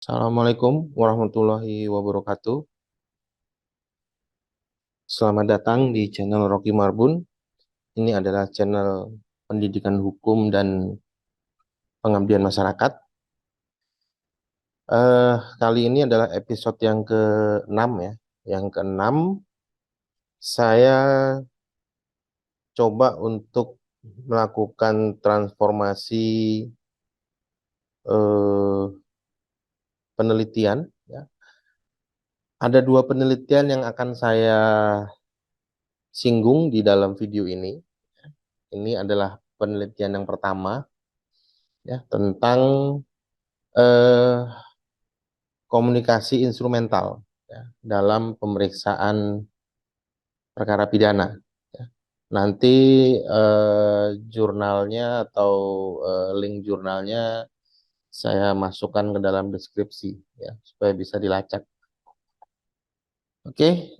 Assalamualaikum warahmatullahi wabarakatuh. Selamat datang di channel Rocky Marbun. Ini adalah channel pendidikan hukum dan pengabdian masyarakat. Kali ini adalah episode yang ke-6 ya. Yang ke-6 saya coba untuk melakukan transformasi eh, penelitian. Ya. Ada dua penelitian yang akan saya singgung di dalam video ini. Ini adalah penelitian yang pertama ya tentang eh, komunikasi instrumental ya, dalam pemeriksaan perkara pidana. Ya. Nanti jurnalnya atau link jurnalnya saya masukkan ke dalam deskripsi ya supaya bisa dilacak. Oke,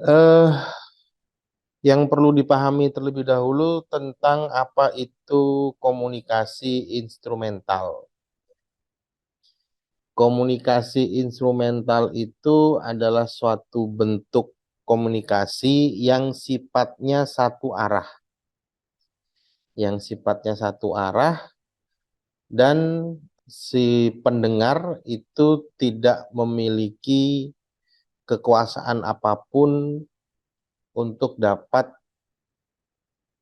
yang perlu dipahami terlebih dahulu tentang apa itu komunikasi instrumental. Komunikasi instrumental itu adalah suatu bentuk komunikasi yang sifatnya satu arah. Yang sifatnya satu arah dan si pendengar itu tidak memiliki kekuasaan apapun untuk dapat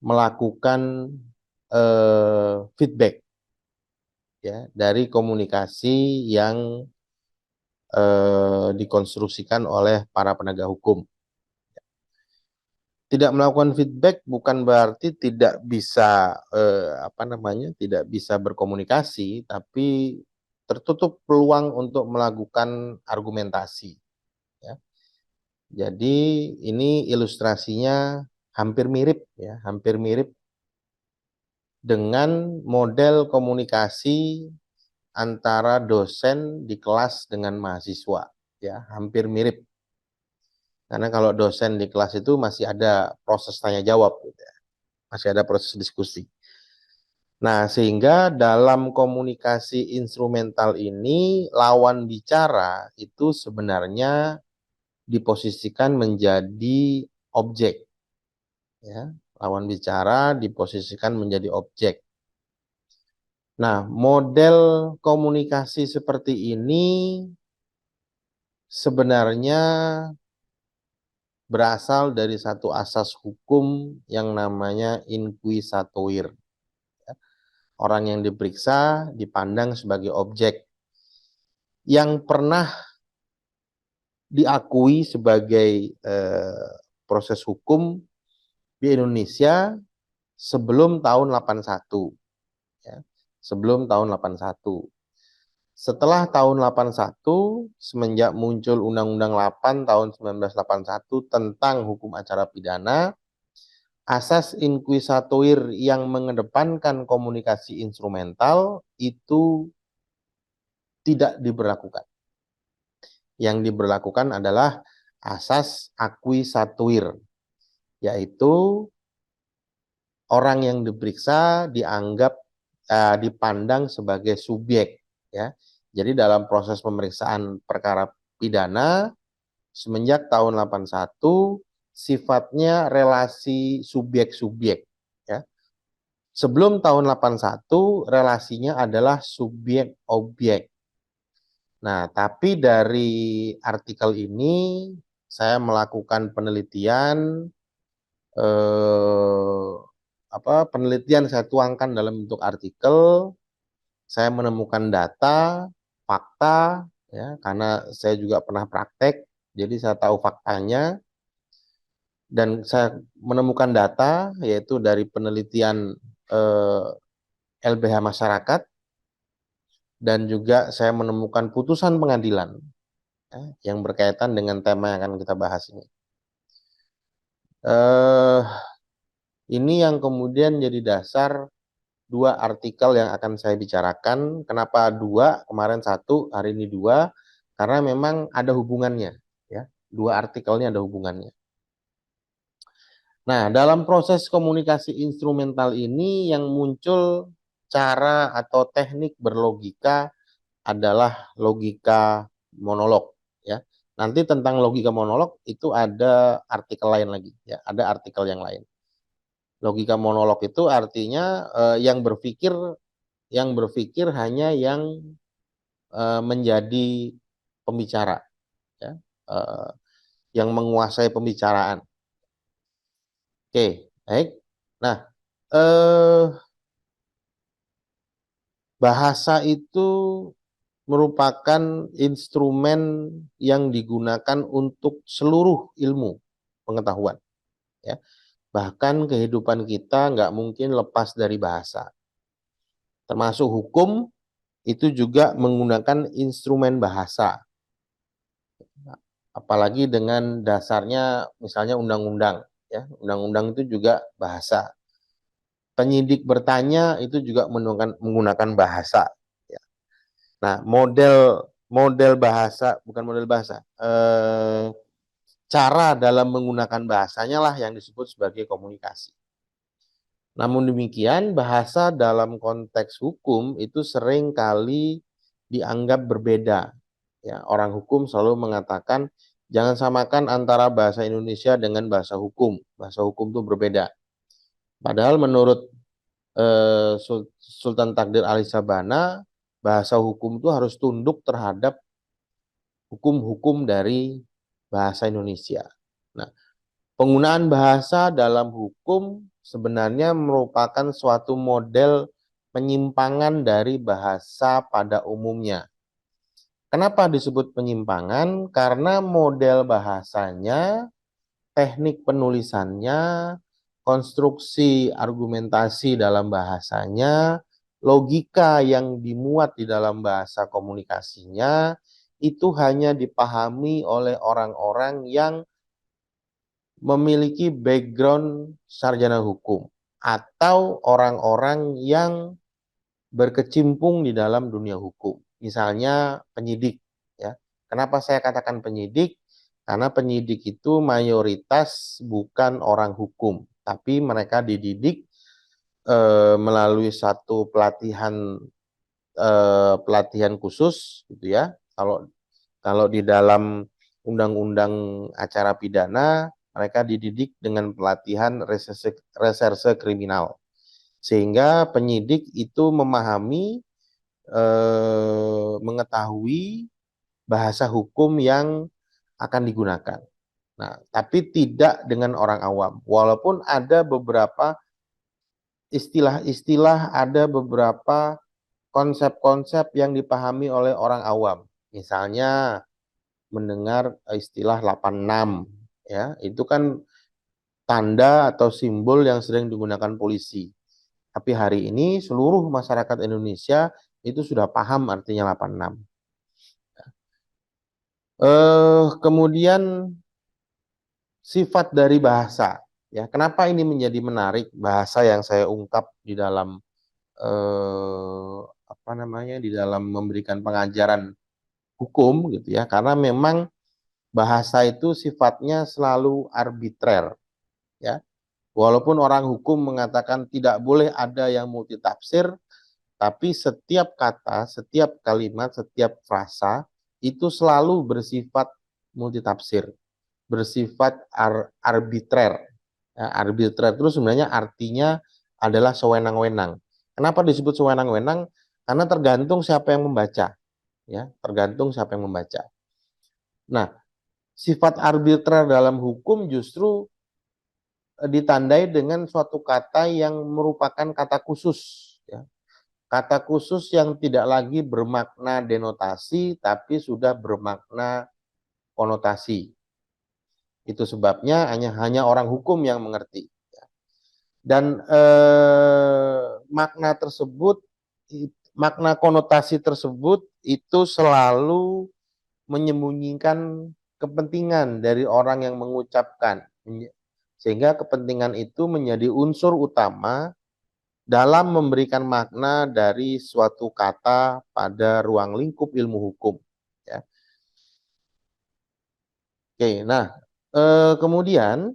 melakukan feedback ya dari komunikasi yang dikonstruksikan oleh para penegak hukum. Tidak melakukan feedback bukan berarti tidak bisa tidak bisa berkomunikasi, tapi tertutup peluang untuk melakukan argumentasi. Ya. Jadi ini ilustrasinya hampir mirip ya, hampir mirip dengan model komunikasi antara dosen di kelas dengan mahasiswa. Ya, hampir mirip. Karena kalau dosen di kelas itu masih ada proses tanya jawab, gitu ya. Masih ada proses diskusi. Nah, sehingga dalam komunikasi instrumental ini, lawan bicara itu sebenarnya diposisikan menjadi objek. Ya. Lawan bicara diposisikan menjadi objek. Nah, model komunikasi seperti ini sebenarnya berasal dari satu asas hukum yang namanya inquisitoire. Orang yang diperiksa dipandang sebagai objek yang pernah diakui sebagai proses hukum di Indonesia sebelum tahun 81. Ya. Sebelum tahun 81. Setelah tahun 81, semenjak muncul Undang-Undang 8 tahun 1981 tentang hukum acara pidana, asas inquisitoire yang mengedepankan komunikasi instrumental itu tidak diberlakukan. Yang diberlakukan adalah asas acquisitoire, yaitu orang yang diperiksa dianggap dipandang sebagai subjek. Ya. Jadi dalam proses pemeriksaan perkara pidana semenjak tahun 81 sifatnya relasi subjek-subjek. Ya. Sebelum tahun 81 relasinya adalah subjek-objek. Nah, tapi dari artikel ini saya melakukan penelitian penelitian saya tuangkan dalam bentuk artikel, saya menemukan data, fakta ya, karena saya juga pernah praktek, jadi saya tahu faktanya dan saya menemukan data yaitu dari penelitian LBH masyarakat dan juga saya menemukan putusan pengadilan ya, yang berkaitan dengan tema yang akan kita bahas ini. Eh, ini yang kemudian jadi dasar dua artikel yang akan saya bicarakan. Kenapa dua? Kemarin satu, hari ini dua. Karena memang ada hubungannya. Ya, dua artikelnya ada hubungannya. Nah, dalam proses komunikasi instrumental ini yang muncul cara atau teknik berlogika adalah logika monolog ya. Nanti tentang logika monolog itu ada artikel lain lagi ya, ada artikel yang lain. Logika monolog itu artinya yang berpikir hanya yang menjadi pembicara ya, eh, yang menguasai pembicaraan. Oke, baik. Nah, eh, bahasa itu merupakan instrumen yang digunakan untuk seluruh ilmu pengetahuan. Ya. Bahkan kehidupan kita nggak mungkin lepas dari bahasa. Termasuk hukum itu juga menggunakan instrumen bahasa. Apalagi dengan dasarnya misalnya undang-undang. Ya. Undang-undang itu juga bahasa. Penyidik bertanya itu juga menggunakan bahasa. Ya. Nah, model model bahasa bukan model bahasa, cara dalam menggunakan bahasanya lah yang disebut sebagai komunikasi. Namun demikian, bahasa dalam konteks hukum itu sering kali dianggap berbeda. Ya, orang hukum selalu mengatakan jangan samakan antara bahasa Indonesia dengan bahasa hukum. Bahasa hukum itu berbeda. Padahal menurut Sultan Takdir Ali Sabana, bahasa hukum itu harus tunduk terhadap hukum-hukum dari bahasa Indonesia. Nah, penggunaan bahasa dalam hukum sebenarnya merupakan suatu model penyimpangan dari bahasa pada umumnya. Kenapa disebut penyimpangan? Karena model bahasanya, teknik penulisannya, konstruksi argumentasi dalam bahasanya, logika yang dimuat di dalam bahasa komunikasinya, itu hanya dipahami oleh orang-orang yang memiliki background sarjana hukum atau orang-orang yang berkecimpung di dalam dunia hukum. Misalnya penyidik ya. Kenapa saya katakan penyidik? Karena penyidik itu mayoritas bukan orang hukum, tapi mereka dididik melalui satu pelatihan khusus gitu ya. Kalau kalau di dalam undang-undang acara pidana, mereka dididik dengan pelatihan reserse kriminal. Sehingga penyidik itu memahami, mengetahui bahasa hukum yang akan digunakan. Nah, tapi tidak dengan orang awam. Walaupun ada beberapa istilah-istilah, ada beberapa konsep-konsep yang dipahami oleh orang awam. Misalnya mendengar istilah 86 ya, itu kan tanda atau simbol yang sering digunakan polisi. Tapi hari ini seluruh masyarakat Indonesia itu sudah paham artinya 86. Kemudian sifat dari bahasa. Ya, kenapa ini menjadi menarik bahasa yang saya ungkap di dalam apa namanya di dalam memberikan pengajaran hukum gitu ya, karena memang bahasa itu sifatnya selalu arbitrer ya. Walaupun orang hukum mengatakan tidak boleh ada yang multitafsir, tapi setiap kata, setiap kalimat, setiap frasa itu selalu bersifat multitafsir, bersifat arbitrer. Ya, arbitrer itu sebenarnya artinya adalah sewenang-wenang. Kenapa disebut sewenang-wenang? Karena tergantung siapa yang membaca, ya, tergantung siapa yang membaca. Nah, sifat arbitrer dalam hukum justru ditandai dengan suatu kata yang merupakan kata khusus, ya. Kata khusus yang tidak lagi bermakna denotasi, tapi sudah bermakna konotasi. Itu sebabnya hanya orang hukum yang mengerti. Dan makna tersebut, makna konotasi tersebut itu selalu menyembunyikan kepentingan dari orang yang mengucapkan. Sehingga kepentingan itu menjadi unsur utama dalam memberikan makna dari suatu kata pada ruang lingkup ilmu hukum. Ya. Oke, nah kemudian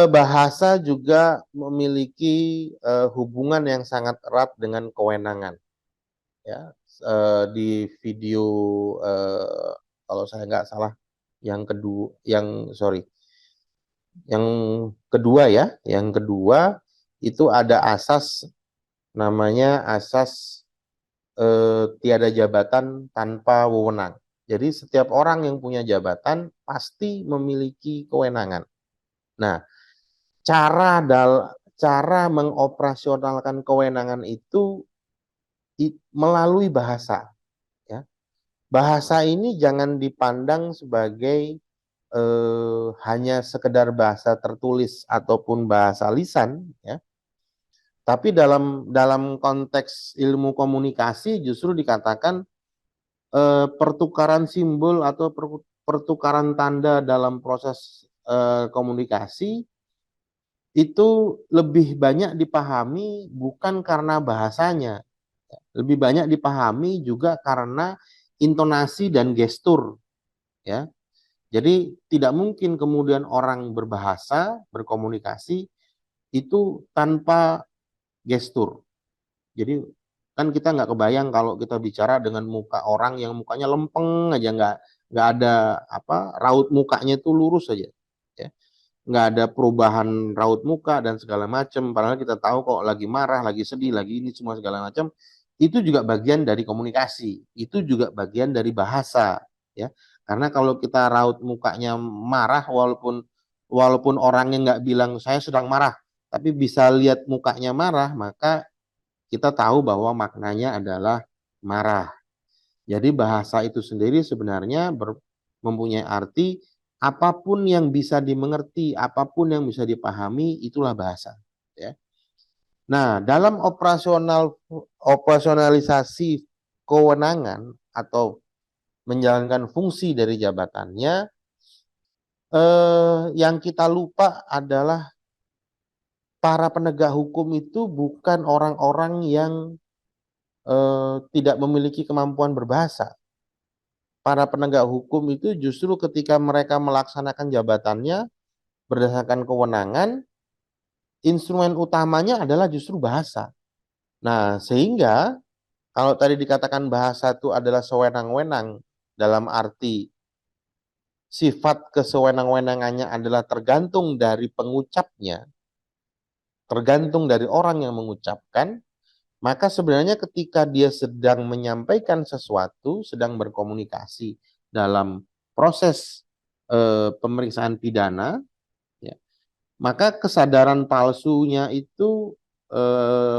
bahasa juga memiliki hubungan yang sangat erat dengan kewenangan. Ya. di video kalau saya nggak salah yang kedua, yang kedua ya, yang kedua itu ada asas namanya asas tiada jabatan tanpa wewenang. Jadi setiap orang yang punya jabatan pasti memiliki kewenangan. Nah, cara mengoperasionalkan kewenangan itu melalui bahasa. Ya. Bahasa ini jangan dipandang sebagai hanya sekedar bahasa tertulis ataupun bahasa lisan, ya. Tapi dalam konteks ilmu komunikasi justru dikatakan pertukaran simbol atau pertukaran tanda dalam proses komunikasi itu lebih banyak dipahami bukan karena bahasanya, lebih banyak dipahami juga karena intonasi dan gestur, ya. Jadi tidak mungkin kemudian orang berbahasa, berkomunikasi itu tanpa gestur. Jadi kan kita nggak kebayang kalau kita bicara dengan muka orang yang mukanya lempeng aja, nggak ada apa, raut mukanya itu lurus aja, ya. Nggak ada perubahan raut muka dan segala macam. Padahal kita tahu kok lagi marah, lagi sedih, lagi ini semua segala macam. Itu juga bagian dari komunikasi. Itu juga bagian dari bahasa, ya. Karena kalau kita raut mukanya marah, walaupun orangnya nggak bilang saya sedang marah, tapi bisa lihat mukanya marah, maka kita tahu bahwa maknanya adalah marah. Jadi bahasa itu sendiri sebenarnya mempunyai arti apapun yang bisa dimengerti, apapun yang bisa dipahami, itulah bahasa. Ya. Nah, dalam operasionalisasi kewenangan atau menjalankan fungsi dari jabatannya, yang kita lupa adalah para penegak hukum itu bukan orang-orang yang tidak memiliki kemampuan berbahasa. Para penegak hukum itu justru ketika mereka melaksanakan jabatannya berdasarkan kewenangan, instrumen utamanya adalah justru bahasa. Nah, sehingga kalau tadi dikatakan bahasa itu adalah sewenang-wenang dalam arti sifat kesewenang-wenangannya adalah tergantung dari pengucapnya, tergantung dari orang yang mengucapkan, maka sebenarnya ketika dia sedang menyampaikan sesuatu, sedang berkomunikasi dalam proses pemeriksaan pidana, ya, maka kesadaran palsunya itu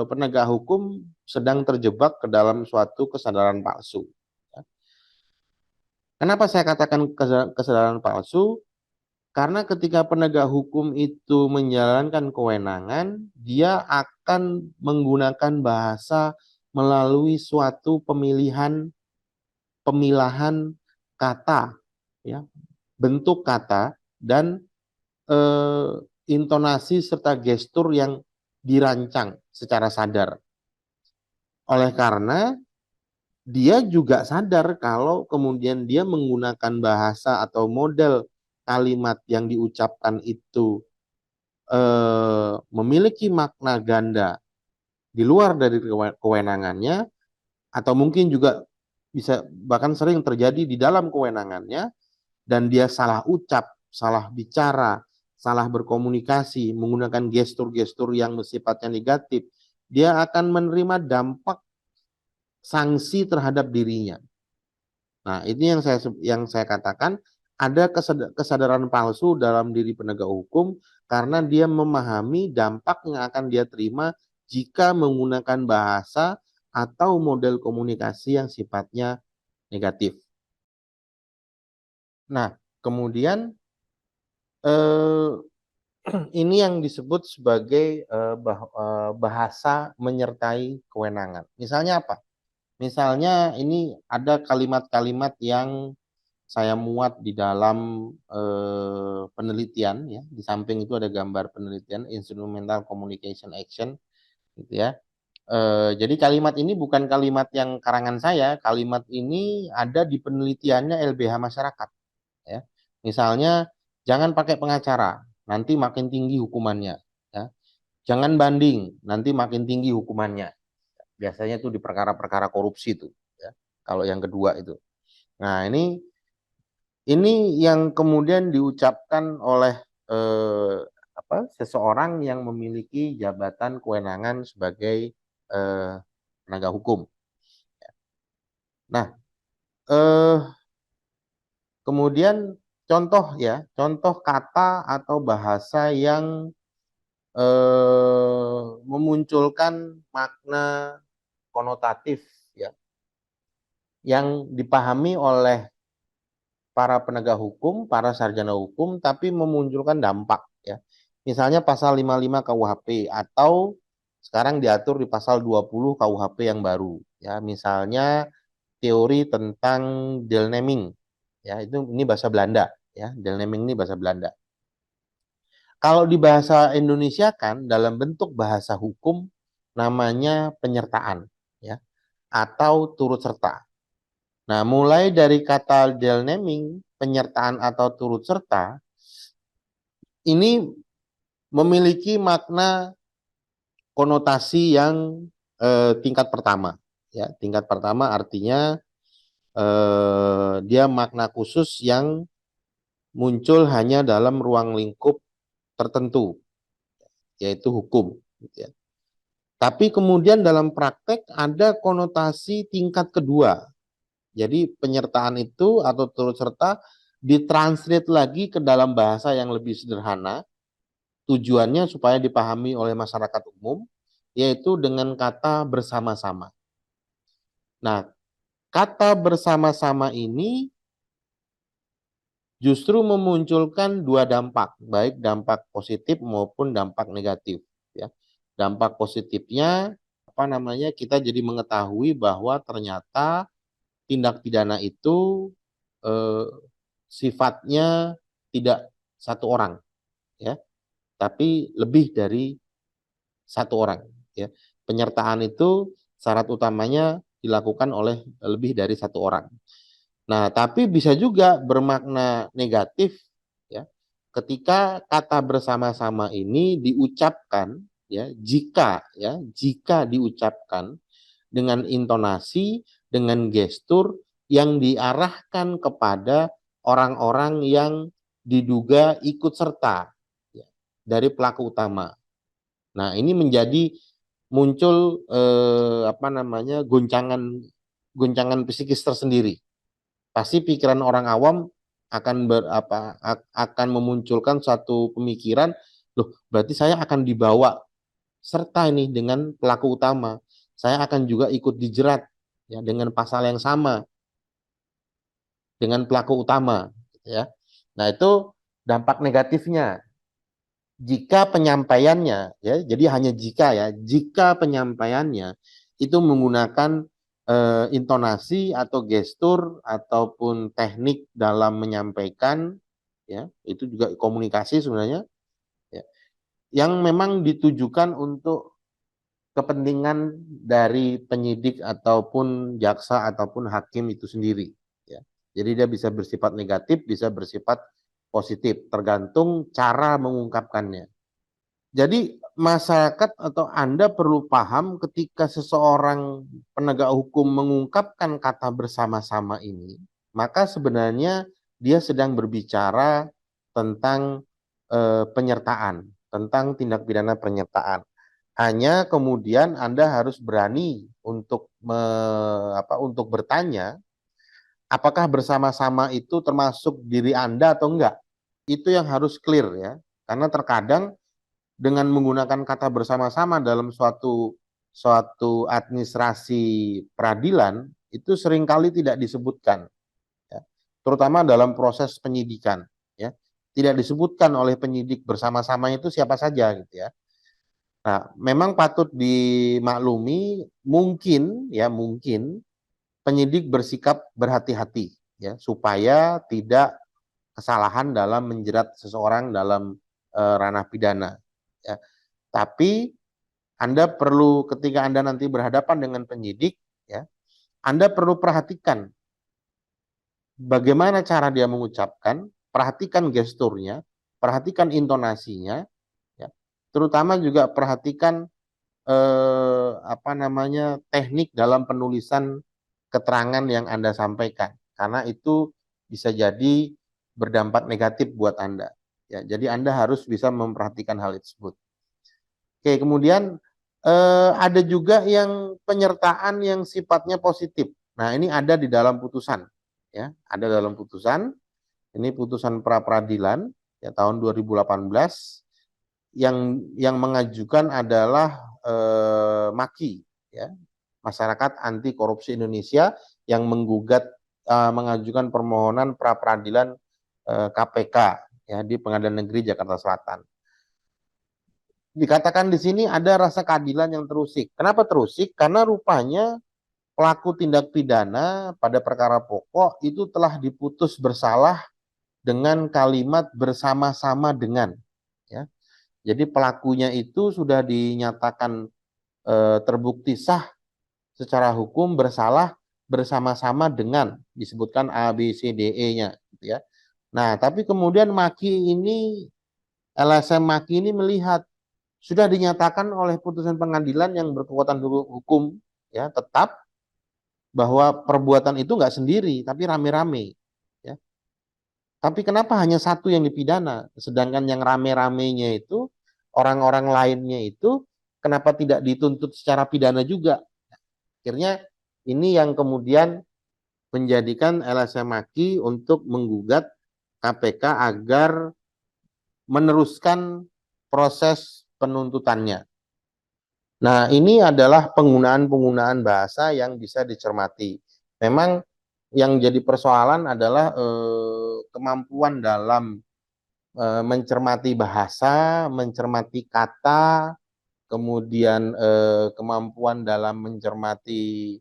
penegak hukum sedang terjebak ke dalam suatu kesadaran palsu. Ya. Kenapa saya katakan kesadaran palsu? Karena ketika penegak hukum itu menjalankan kewenangan, dia akan menggunakan bahasa melalui suatu pemilahan kata, ya, bentuk kata dan eh, intonasi serta gestur yang dirancang secara sadar. Oleh karena dia juga sadar kalau kemudian dia menggunakan bahasa atau model kalimat yang diucapkan itu memiliki makna ganda di luar dari kewenangannya, atau mungkin juga bisa bahkan sering terjadi di dalam kewenangannya, dan dia salah ucap, salah bicara, salah berkomunikasi, menggunakan gestur-gestur yang sifatnya negatif, dia akan menerima dampak sanksi terhadap dirinya. Nah, ini yang saya katakan ada kesadaran palsu dalam diri penegak hukum karena dia memahami dampak yang akan dia terima jika menggunakan bahasa atau model komunikasi yang sifatnya negatif. Nah, kemudian ini yang disebut sebagai bahasa menyertai kewenangan. Misalnya apa? Misalnya ini ada kalimat-kalimat yang saya muat di dalam penelitian, ya. Di samping itu ada gambar penelitian Instrumental Communication Action, gitu ya. Jadi kalimat ini bukan kalimat yang karangan saya, kalimat ini ada di penelitiannya LBH Masyarakat, ya. Misalnya jangan pakai pengacara, nanti makin tinggi hukumannya, ya. Jangan banding, nanti makin tinggi hukumannya. Biasanya itu di perkara-perkara korupsi itu. kalau yang kedua itu. Nah, ini yang kemudian diucapkan oleh eh, seseorang yang memiliki jabatan kewenangan sebagai eh, penegak hukum. Nah, eh, kemudian contoh kata atau bahasa yang memunculkan makna konotatif ya, yang dipahami oleh para penegak hukum, para sarjana hukum, tapi memunculkan dampak ya. Misalnya pasal 55 KUHP atau sekarang diatur di pasal 20 KUHP yang baru ya. Misalnya teori tentang deelneming ya, itu ini bahasa Belanda ya. Deelneming ini bahasa Belanda. Kalau di bahasa Indonesia kan dalam bentuk bahasa hukum namanya penyertaan ya atau turut serta. Nah, mulai dari kata deelneming, penyertaan atau turut serta, ini memiliki makna konotasi yang tingkat pertama. Ya, tingkat pertama artinya dia makna khusus yang muncul hanya dalam ruang lingkup tertentu, yaitu hukum. Ya. Tapi kemudian dalam praktek ada konotasi tingkat kedua. Jadi penyertaan itu atau turut serta ditranslate lagi ke dalam bahasa yang lebih sederhana, tujuannya supaya dipahami oleh masyarakat umum, yaitu dengan kata bersama-sama. Nah, kata bersama-sama ini justru memunculkan dua dampak, baik dampak positif maupun dampak negatif. Ya. Dampak positifnya kita jadi mengetahui bahwa ternyata tindak pidana itu eh, sifatnya tidak satu orang, ya, tapi lebih dari satu orang. Ya. Penyertaan itu syarat utamanya dilakukan oleh lebih dari satu orang. Nah, tapi bisa juga bermakna negatif, ya, ketika kata bersama-sama ini diucapkan, jika diucapkan dengan intonasi, dengan gestur yang diarahkan kepada orang-orang yang diduga ikut serta ya, dari pelaku utama. Nah, ini menjadi muncul goncangan psikis tersendiri. Pasti pikiran orang awam akan memunculkan satu pemikiran, loh, berarti saya akan dibawa serta ini dengan pelaku utama. Saya akan juga ikut dijerat ya dengan pasal yang sama dengan pelaku utama ya. Nah, itu dampak negatifnya. Jika penyampaiannya ya, jadi hanya jika penyampaiannya itu menggunakan intonasi atau gestur ataupun teknik dalam menyampaikan ya, itu juga komunikasi sebenarnya ya, yang memang ditujukan untuk kepentingan dari penyidik ataupun jaksa ataupun hakim itu sendiri ya. Jadi dia bisa bersifat negatif, bisa bersifat positif, tergantung cara mengungkapkannya. Jadi masyarakat atau Anda perlu paham ketika seseorang penegak hukum mengungkapkan kata bersama-sama ini, maka sebenarnya dia sedang berbicara tentang penyertaan, tentang tindak pidana penyertaan. Hanya kemudian Anda harus berani untuk bertanya, apakah bersama-sama itu termasuk diri Anda atau enggak? Itu yang harus clear ya. Karena terkadang dengan menggunakan kata bersama-sama dalam suatu administrasi peradilan itu seringkali tidak disebutkan, ya. Terutama dalam proses penyidikan, ya, tidak disebutkan oleh penyidik bersama-sama itu siapa saja, gitu ya. Nah, memang patut dimaklumi, mungkin penyidik bersikap berhati-hati, ya, supaya tidak kesalahan dalam menjerat seseorang dalam ranah pidana. Ya. Tapi Anda perlu ketika Anda nanti berhadapan dengan penyidik, ya, Anda perlu perhatikan bagaimana cara dia mengucapkan, perhatikan gesturnya, perhatikan intonasinya, ya. Terutama juga perhatikan teknik dalam penulisan keterangan yang Anda sampaikan, karena itu bisa jadi berdampak negatif buat Anda. Ya, jadi Anda harus bisa memperhatikan hal tersebut. Oke, kemudian ada juga yang penyertaan yang sifatnya positif. Nah, ini ada di dalam putusan, ya, ada dalam putusan. Ini putusan pra peradilan ya tahun 2018 yang mengajukan adalah MAKI, ya, Masyarakat Anti Korupsi Indonesia, yang mengajukan permohonan pra peradilan KPK ya di Pengadilan Negeri Jakarta Selatan. Dikatakan di sini ada rasa keadilan yang terusik. Kenapa terusik? Karena rupanya pelaku tindak pidana pada perkara pokok itu telah diputus bersalah dengan kalimat bersama-sama dengan. Ya. Jadi pelakunya itu sudah dinyatakan terbukti sah secara hukum bersalah bersama-sama dengan, disebutkan A, B, C, D, E-nya. Gitu ya. Nah, tapi kemudian LSM Maki ini melihat sudah dinyatakan oleh putusan pengadilan yang berkekuatan hukum ya tetap bahwa perbuatan itu nggak sendiri tapi rame-rame ya. Tapi kenapa hanya satu yang dipidana sedangkan yang rame-ramenya itu orang-orang lainnya itu kenapa tidak dituntut secara pidana juga? Akhirnya ini yang kemudian menjadikan LSM Maki untuk menggugat KPK agar meneruskan proses penuntutannya. Nah, ini adalah penggunaan-penggunaan bahasa yang bisa dicermati. Memang yang jadi persoalan adalah kemampuan dalam mencermati bahasa, mencermati kata, kemudian kemampuan dalam mencermati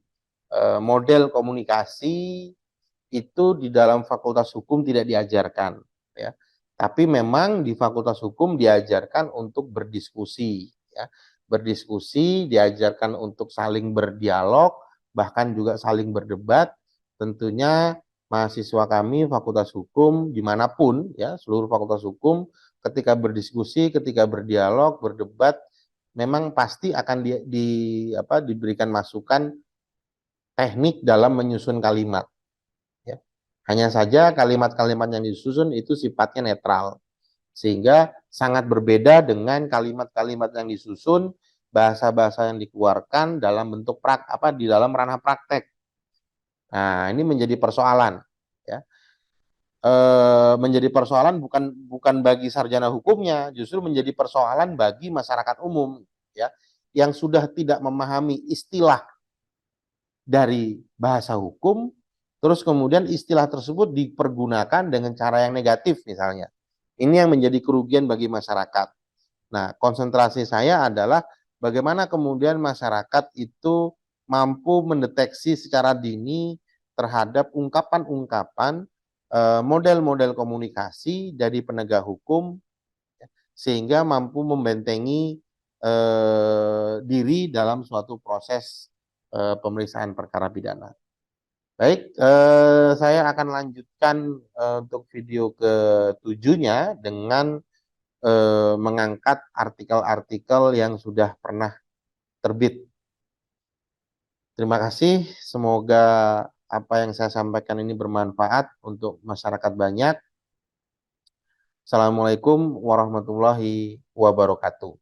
model komunikasi itu di dalam Fakultas Hukum tidak diajarkan, ya. Tapi memang di Fakultas Hukum diajarkan untuk berdiskusi, ya. Berdiskusi, diajarkan untuk saling berdialog, bahkan juga saling berdebat. Tentunya mahasiswa kami Fakultas Hukum dimanapun, ya, seluruh Fakultas Hukum, ketika berdiskusi, ketika berdialog, berdebat, memang pasti akan diberikan masukan teknik dalam menyusun kalimat. Hanya saja kalimat-kalimat yang disusun itu sifatnya netral. Sehingga sangat berbeda dengan kalimat-kalimat yang disusun, bahasa-bahasa yang dikeluarkan dalam bentuk di dalam ranah praktek. Nah, ini menjadi persoalan, ya. Menjadi persoalan bukan bagi sarjana hukumnya, justru menjadi persoalan bagi masyarakat umum, ya, yang sudah tidak memahami istilah dari bahasa hukum, terus kemudian istilah tersebut dipergunakan dengan cara yang negatif misalnya. Ini yang menjadi kerugian bagi masyarakat. Nah, konsentrasi saya adalah bagaimana kemudian masyarakat itu mampu mendeteksi secara dini terhadap ungkapan-ungkapan model-model komunikasi dari penegak hukum sehingga mampu membentengi diri dalam suatu proses pemeriksaan perkara pidana. Baik, saya akan lanjutkan untuk video ke-7-nya dengan mengangkat artikel-artikel yang sudah pernah terbit. Terima kasih, semoga apa yang saya sampaikan ini bermanfaat untuk masyarakat banyak. Assalamualaikum warahmatullahi wabarakatuh.